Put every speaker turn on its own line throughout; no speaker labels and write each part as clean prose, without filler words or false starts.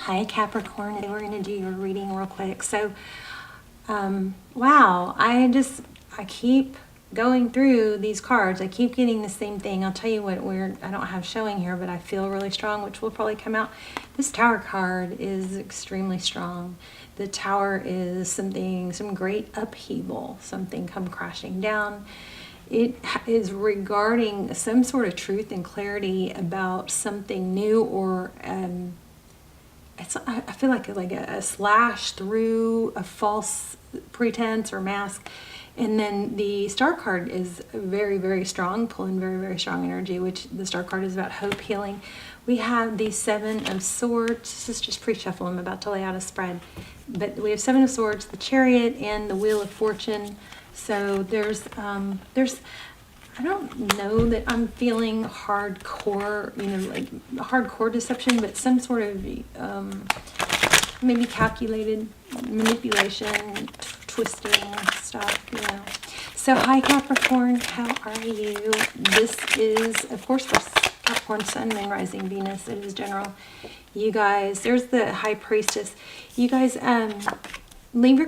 Hi Capricorn, we're going to do your reading real quick. So, wow, I keep going through these cards. I keep getting the same thing. I'll tell you what I don't have showing here, but I feel really strong, which will probably come out. This Tower card is extremely strong. The Tower is some great upheaval, something come crashing down. It is regarding some sort of truth and clarity about something new, or I feel like a slash through a false pretense or mask. And then the Star card is very, very strong, pulling very, very strong energy, which the Star card is about hope, healing. We have the Seven of Swords. This is just pre-shuffle. I'm about to lay out a spread. But we have Seven of Swords, the Chariot, and the Wheel of Fortune. So there's I don't know that I'm feeling hardcore, like hardcore deception, but some sort of maybe calculated manipulation, twisting stuff, So hi Capricorn, how are you? This is, of course, for Capricorn, Sun, Moon, Rising, Venus. It is general. You guys, there's the High Priestess. You guys, leave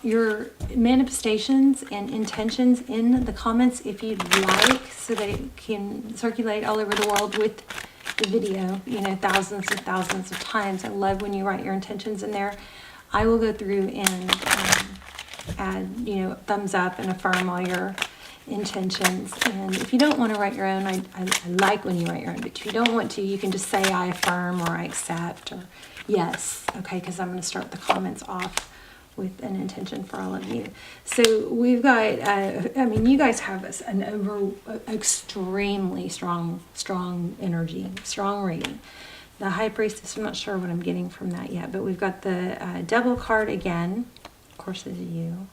your manifestations and intentions in the comments if you'd like, so that it can circulate all over the world with the video, thousands and thousands of times. I love when you write your intentions in there. I will go through and add, thumbs up and affirm all your intentions. And if you don't want to write your own, I like when you write your own, but if you don't want to, you can just say I affirm or I accept or yes, okay, because I'm going to start the comments off with an intention for all of you. So we've got, you guys have an extremely strong energy, strong rating. The High Priestess, I'm not sure what I'm getting from that yet, but we've got the Devil card again. Of course, this is you.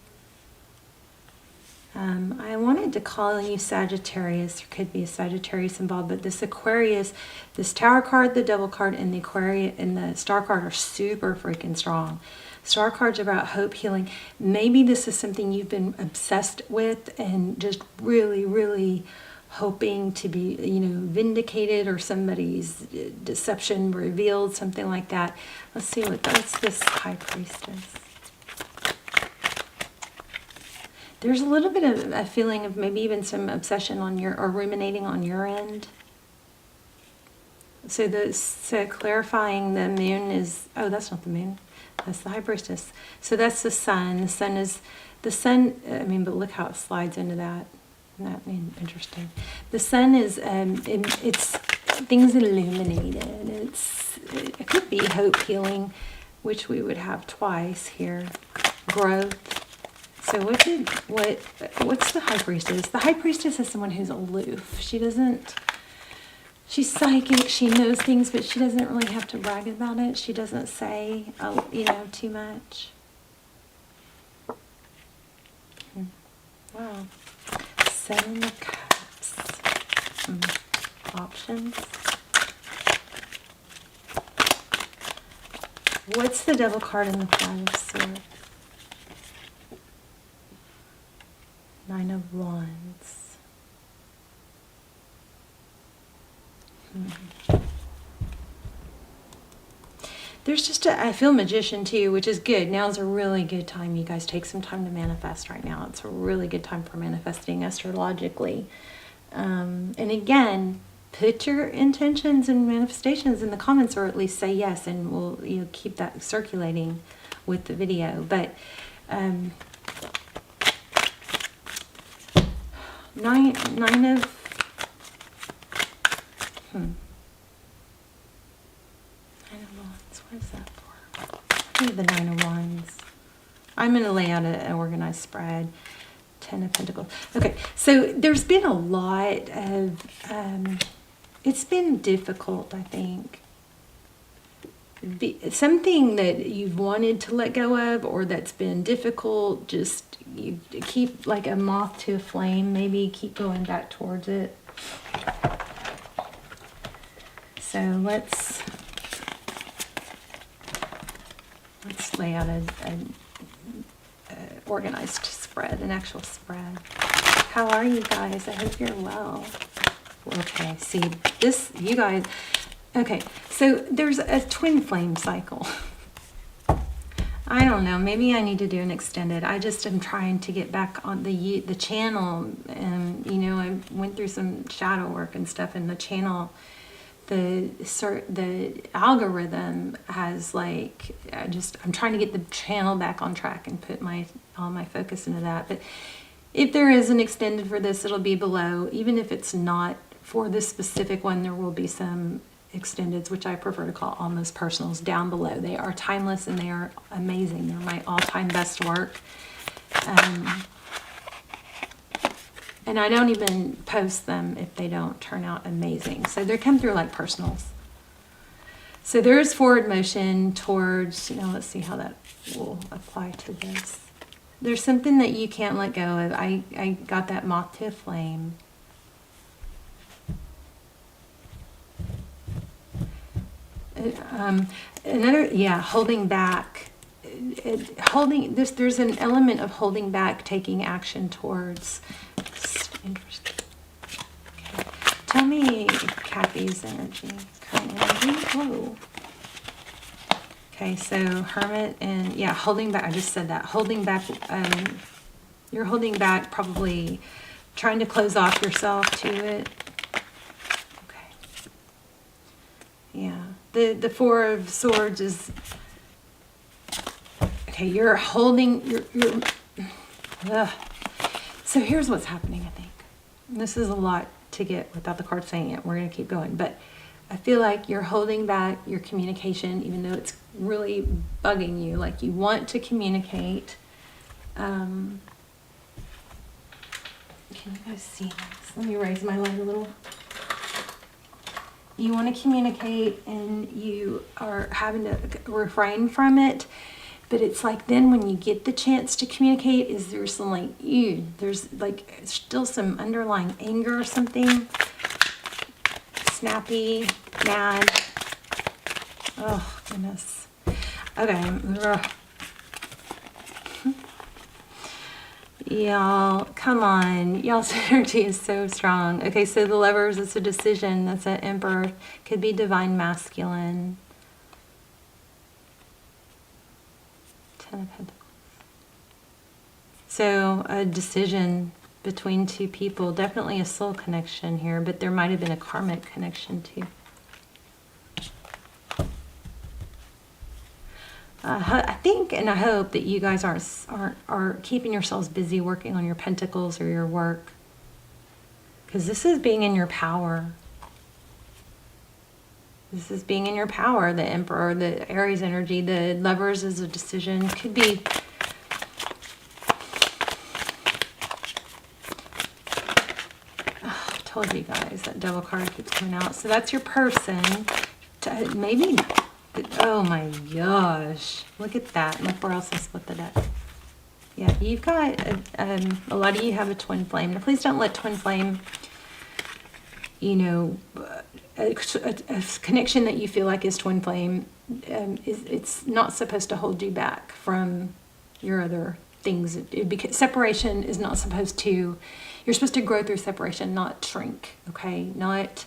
I wanted to call you Sagittarius. There could be a Sagittarius involved, but this Aquarius, this Tower card, the Devil card, and the Aquarius and the Star card are super freaking strong. Star cards are about hope, healing. Maybe this is something you've been obsessed with and just really, really hoping to be, vindicated, or somebody's deception revealed, something like that. Let's see what's this High Priestess. There's a little bit of a feeling of maybe even some obsession or ruminating on your end. So clarifying, the moon is, oh, that's not the moon. That's the High Priestess. So that's the Sun. The Sun, but look how it slides into that. Isn't that interesting? The Sun is, it's things illuminated. It could be hope, healing, which we would have twice here. Growth. So what's the High Priestess? The High Priestess is someone who's aloof. She's psychic, she knows things, but she doesn't really have to brag about it. She doesn't say, too much. Wow. Seven of Cups. Options. What's the Devil card in the Five of Swords? Nine of Wands. There's just I feel Magician too, which is good. Now's a really good time. You guys take some time to manifest right now. It's a really good time for manifesting astrologically. And again, put your intentions and manifestations in the comments, or at least say yes, and we'll keep that circulating with the video. But nine of Nine of Wands. What is that for? Maybe the Nine of Wands. I'm going to lay out an organized spread. Ten of Pentacles. Okay, so there's been a lot of, it's been difficult, I think. Something that you've wanted to let go of, or that's been difficult, just you keep like a moth to a flame, maybe keep going back towards it. So let's lay out an organized spread, an actual spread. How are you guys? I hope you're well. Okay, see this, you guys, Okay, so there's a twin flame cycle. I don't know, maybe I need to do an extended. I just am trying to get back on the channel, and you know, I went through some shadow work and stuff, and the channel, the algorithm has like, I'm trying to get the channel back on track and put all my focus into that. But if there is an extended for this, it'll be below. Even if it's not for this specific one, there will be some extendeds, which I prefer to call almost personals, down below. They are timeless and they are amazing. They're my all-time best work. And I don't even post them if they don't turn out amazing. So they come through like personals. So there's forward motion towards, you know, let's see how that will apply to this. There's something that you can't let go of. I got that moth to a flame. Holding back. There's an element of holding back, taking action towards. Interesting. Okay. Tell me Cappy's energy, current energy. Whoa. Okay, so Hermit and holding back. I just said that. Holding back. You're holding back, probably trying to close off yourself to it. Okay. Yeah. The Four of Swords is. Okay, you're holding. So here's what's happening, I think. This is a lot to get without the card saying it. We're going to keep going. But I feel like you're holding back your communication, even though it's really bugging you. Like you want to communicate. Can you guys see this? Let me raise my light a little. You want to communicate and you are having to refrain from it. But it's like then when you get the chance to communicate, is there some like, there's like still some underlying anger or something. Snappy, mad. Oh, goodness. Okay. Y'all, come on. Y'all's energy is so strong. Okay, so the Lovers, it's a decision. That's an Emperor. Could be divine masculine. Ten of Pentacles. So a decision between two people. Definitely a soul connection here, but there might have been a karmic connection too. I think and I hope that you guys are keeping yourselves busy working on your pentacles or your work. Because this is being in your power. This is being in your power. The Emperor, the Aries energy, the Lovers is a decision. Could be I told you guys that Devil card keeps coming out. So that's your person. Maybe. Oh my gosh. Look at that. Look where else I split the deck. Yeah, you've got a lot of you have a twin flame. Now, please don't let twin flame, you know, a connection that you feel like is twin flame, it's not supposed to hold you back from your other things. Because separation is not supposed to, you're supposed to grow through separation, not shrink, okay? Not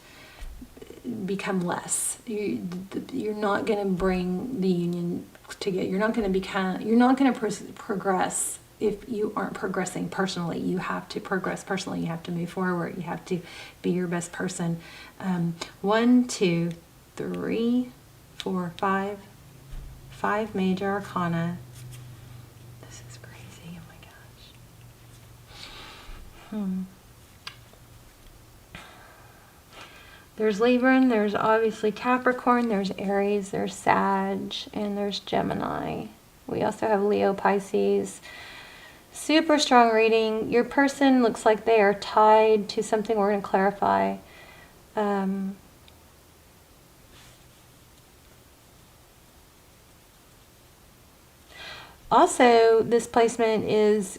become less. You're not going to bring the union together. You're not going to progress if you aren't progressing personally. You have to progress personally. You have to move forward. You have to be your best person. 1, 2, 3, 4, 5. 5 major arcana. This is crazy. Oh my gosh. There's Libra, there's obviously Capricorn, there's Aries, there's Sag, and there's Gemini. We also have Leo, Pisces. Super strong reading. Your person looks like they are tied to something we're going to clarify. Also, this placement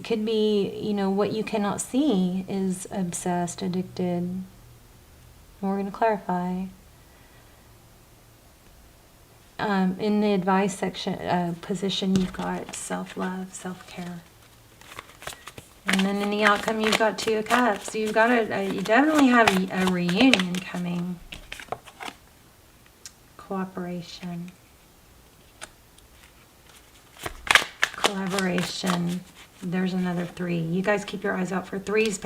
could be, you know, what you cannot see is obsessed, addicted. We're going to clarify. In the advice section position, you've got self-love, self-care. And then in the outcome, you've got 2 of Cups. So you've got you definitely have a reunion coming. cooperation, collaboration. There's another 3. You guys keep your eyes out for 3s.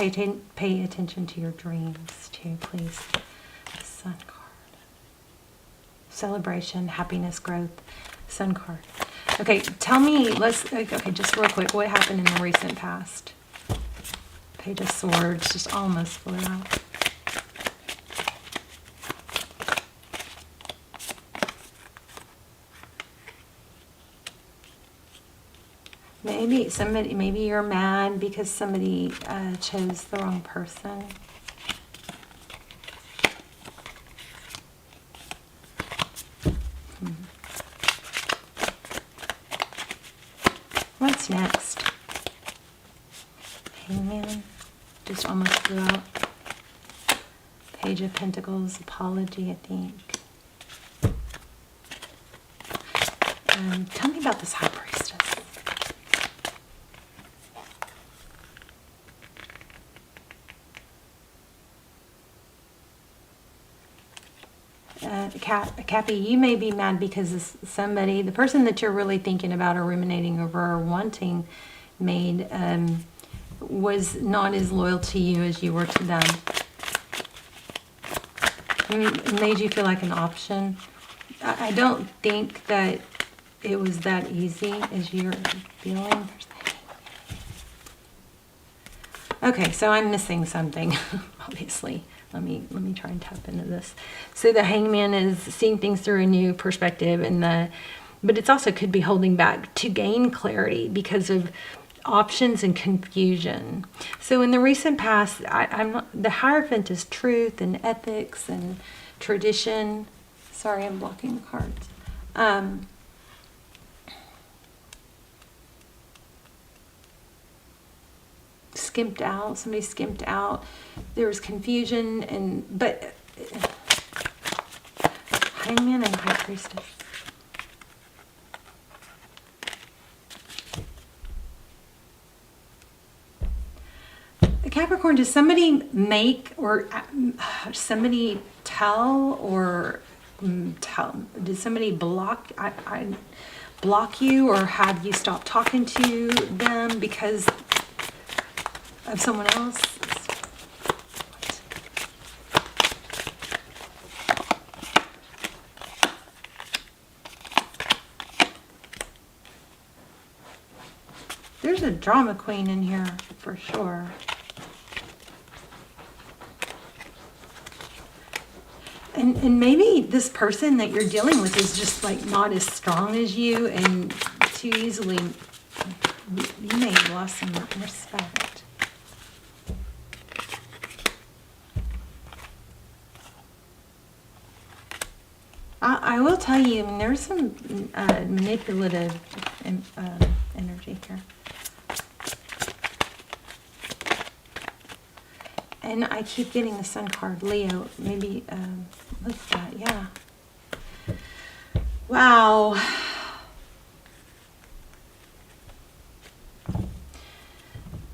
Pay attention to your dreams too, please. The Sun card. Celebration, happiness, growth. Sun card. Okay, tell me, okay, just real quick, what happened in the recent past? Page of Swords just almost flew out. Maybe you're mad because somebody chose the wrong person. What's next? Hangman. Just almost flew out. Page of Pentacles. Apology, I think. Tell me about this High Priestess. Cappy, you may be mad because somebody, the person that you're really thinking about or ruminating over or wanting was not as loyal to you as you were to them. It made you feel like an option. I don't think that it was that easy as you're feeling. Okay, so I'm missing something, obviously. Let me try and tap into this. So the Hangman is seeing things through a new perspective, but it's also could be holding back to gain clarity because of options and confusion. So in the recent past, the Hierophant is truth and ethics and tradition. Sorry, I'm blocking the cards. Skimped out. Somebody skimped out. There was confusion, but Hangman and High Priestess. The Capricorn, does somebody make or somebody tell or did somebody block block you or have you stop talking to them because of someone else? There's a drama queen in here for sure. And maybe this person that you're dealing with is just like not as strong as you and too easily, you may have lost some respect. I will tell you, I mean, there's some manipulative energy here. And I keep getting the Sun card. Leo, maybe, what's that? Yeah. Wow.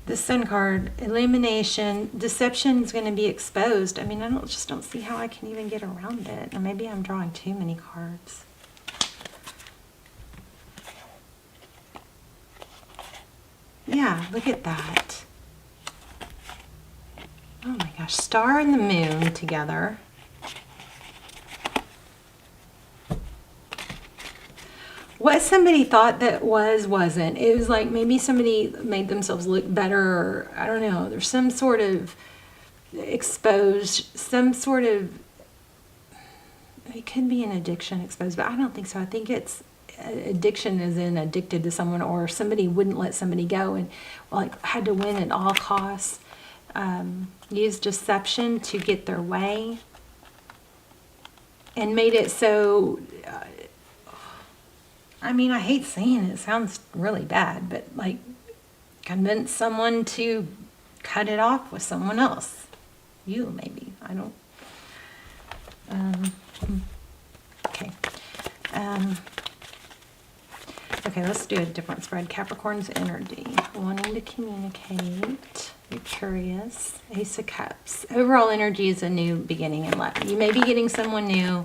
The Sun card, illumination, deception is going to be exposed. I mean, I just don't see how I can even get around it. Or maybe I'm drawing too many cards. Yeah, look at that. Oh my gosh, Star and the Moon together. What somebody thought that wasn't. It was like maybe somebody made themselves look better, or I don't know. There's some sort of exposed, some sort of, it could be an addiction exposed, but I don't think so. I think it's addiction as in addicted to someone, or somebody wouldn't let somebody go and like had to win at all costs. Used deception to get their way and made it so, I mean, I hate saying it, it sounds really bad, but like convince someone to cut it off with someone else. You maybe, I don't, okay. Okay, let's do a different spread. Capricorn's energy, wanting to communicate. You're curious. Ace of Cups. Overall energy is a new beginning in life. You may be getting someone new.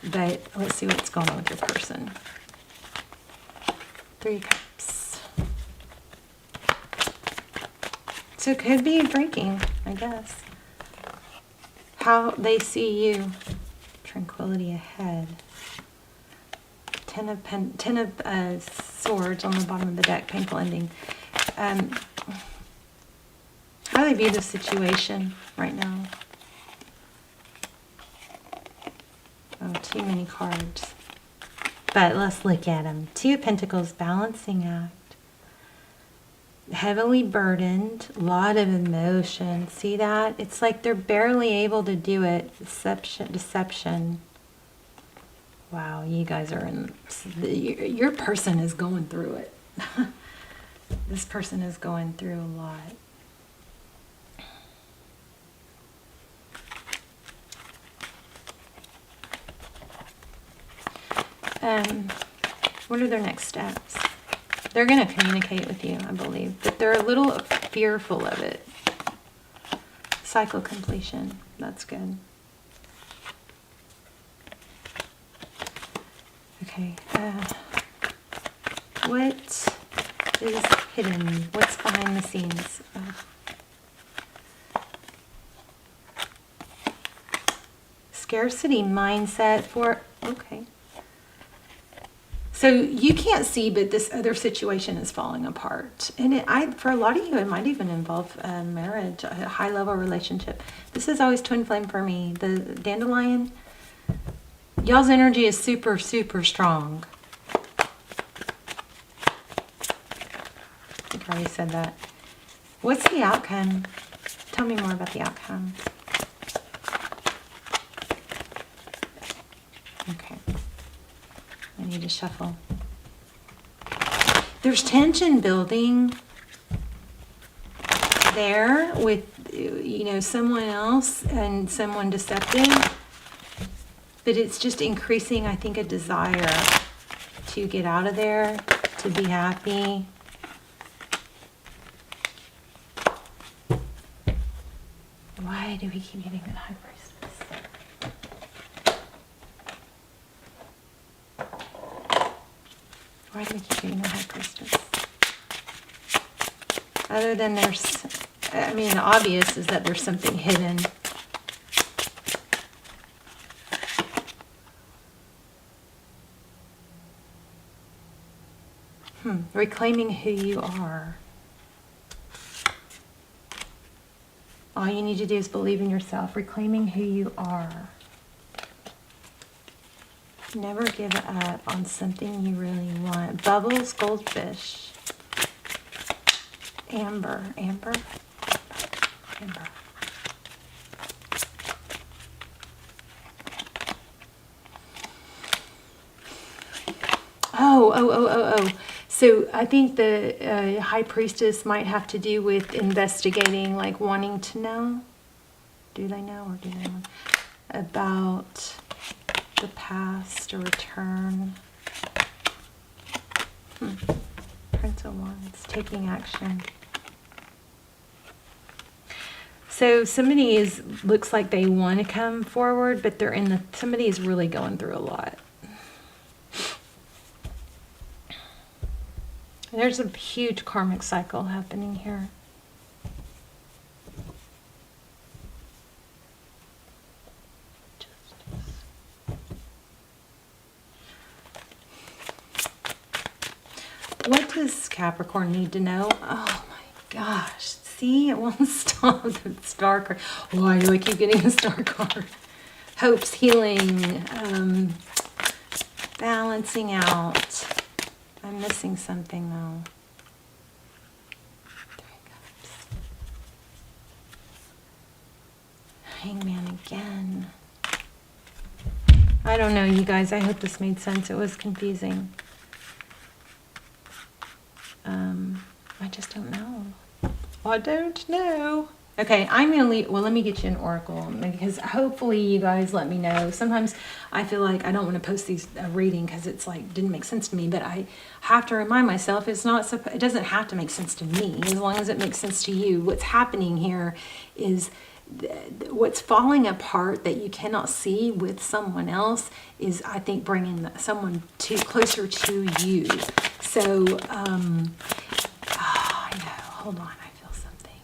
But let's see what's going on with your person. 3 of Cups. So it could be breaking, I guess. How they see you. Tranquility ahead. 10 of Swords on the bottom of the deck. Painful ending. How do they view the situation right now? Oh, too many cards. But let's look at them. 2 of Pentacles, balancing act. Heavily burdened, a lot of emotion. See that? It's like they're barely able to do it. Deception. Wow, you guys are in... Your person is going through it. This person is going through a lot. What are their next steps? They're going to communicate with you, I believe, but they're a little fearful of it. Cycle completion. That's good. Okay. What is hidden? What's behind the scenes? Scarcity mindset for... Okay. So you can't see, but this other situation is falling apart. And for a lot of you, it might even involve marriage, a high-level relationship. This is always twin flame for me. The dandelion, y'all's energy is super, super strong. I think I already said that. What's the outcome? Tell me more about the outcome. Okay. I need to shuffle. There's tension building there with, someone else and someone deceptive. But it's just increasing, I think, a desire to get out of there, to be happy. Why do we keep getting that High Priestess? Why do we keep getting the High Priestess? Other than the obvious is that there's something hidden. Reclaiming who you are. All you need to do is believe in yourself. Reclaiming who you are. Never give up on something you really want. Bubbles, goldfish. Amber. Oh. So I think the High Priestess might have to do with investigating, like wanting to know. Do they know or do they know? About the past or return. Prince of Wands, taking action. So somebody looks like they want to come forward, but somebody is really going through a lot. There's a huge karmic cycle happening here. What does Capricorn need to know? Oh my gosh. See, it won't stop. The Star card. Why do I keep getting the Star card? Hopes, healing, balancing out. I'm missing something though. 3 Cups. Hangman again. I don't know, you guys. I hope this made sense. It was confusing. I just don't know. I don't know. Okay, I'm going to leave. Well, let me get you an oracle because hopefully you guys let me know. Sometimes I feel like I don't want to post these reading because it's like didn't make sense to me, but I have to remind myself it doesn't have to make sense to me as long as it makes sense to you. What's happening here is what's falling apart that you cannot see with someone else is, I think, bringing someone closer to you. So, I know, hold on, I feel something.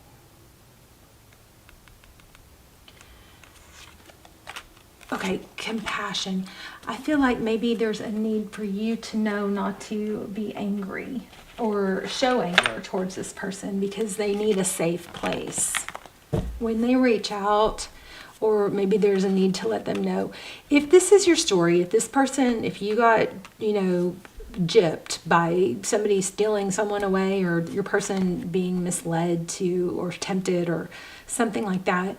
Okay, compassion. I feel like maybe there's a need for you to know not to be angry or show anger towards this person, because they need a safe place. When they reach out, or maybe there's a need to let them know. If this is your story, if this person, if you got, gypped by somebody stealing someone away, or your person being misled to or tempted or something like that,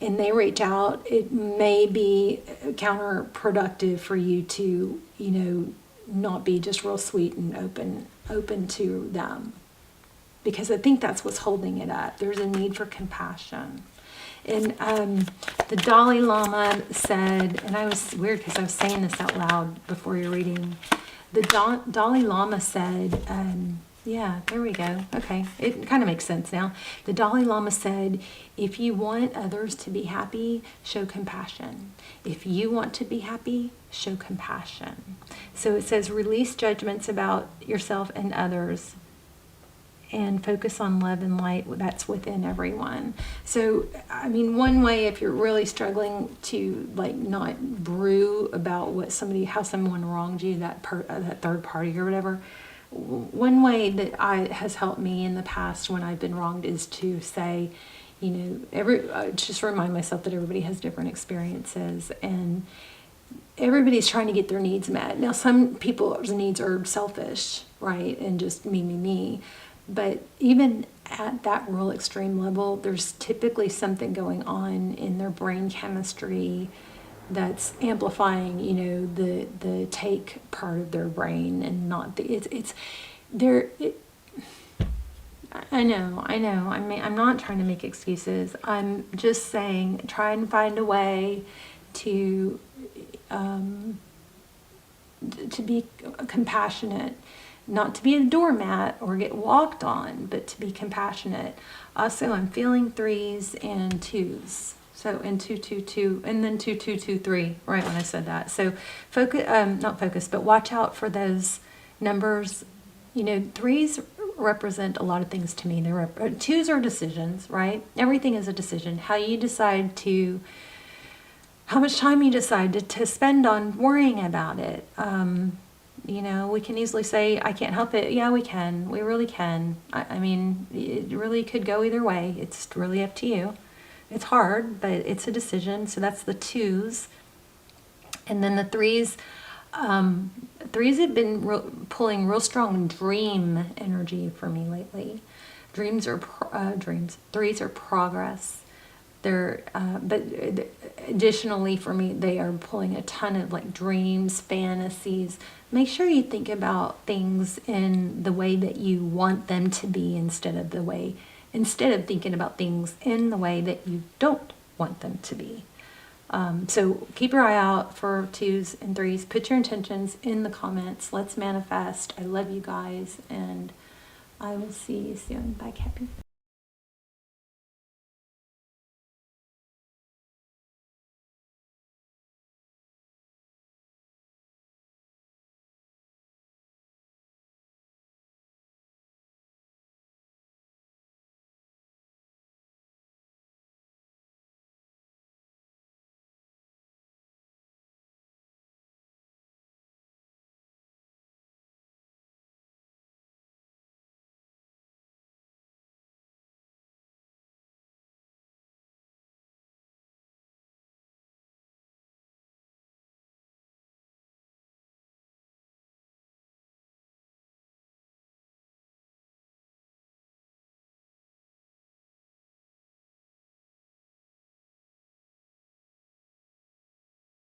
and they reach out, it may be counterproductive for you to, not be just real sweet and open to them. Because I think that's what's holding it up. There's a need for compassion. And the Dalai Lama said, and I was weird because I was saying this out loud before your reading. The Dalai Lama said, yeah, there we go. Okay, it kind of makes sense now. The Dalai Lama said, if you want others to be happy, show compassion. If you want to be happy, show compassion. So it says, release judgments about yourself and others, and focus on love and light that's within everyone. So, I mean, one way, if you're really struggling to not brew about how someone wronged you, that third party or whatever, one way that has helped me in the past when I've been wronged is to say, just remind myself that everybody has different experiences, and everybody's trying to get their needs met. Now, some people's needs are selfish, right, and just me. But even at that real extreme level, there's typically something going on in their brain chemistry that's amplifying, the take part of their brain, and not I know. I mean, I'm not trying to make excuses. I'm just saying, try and find a way to be compassionate. Not to be a doormat or get walked on, but to be compassionate. Also, I'm feeling 3s and 2s. So, and 2, 2, 2, and then 2, 2, 2, 3, right when I said that. So, not focus, but watch out for those numbers. 3s represent a lot of things to me. 2s are decisions, right? Everything is a decision. How much time you decide to spend on worrying about it. We can easily say, I can't help it. Yeah, we can. We really can. I mean, it really could go either way. It's really up to you. It's hard, but it's a decision. So that's the 2s. And then the 3s. 3s have been pulling real strong dream energy for me lately. 3s are progress. But additionally for me, they are pulling a ton of dreams, fantasies. Make sure you think about things in the way that you want them to be, instead of thinking about things in the way that you don't want them to be. So keep your eye out for 2s and 3s. Put your intentions in the comments. Let's manifest. I love you guys, and I will see you soon. Bye, Cappy.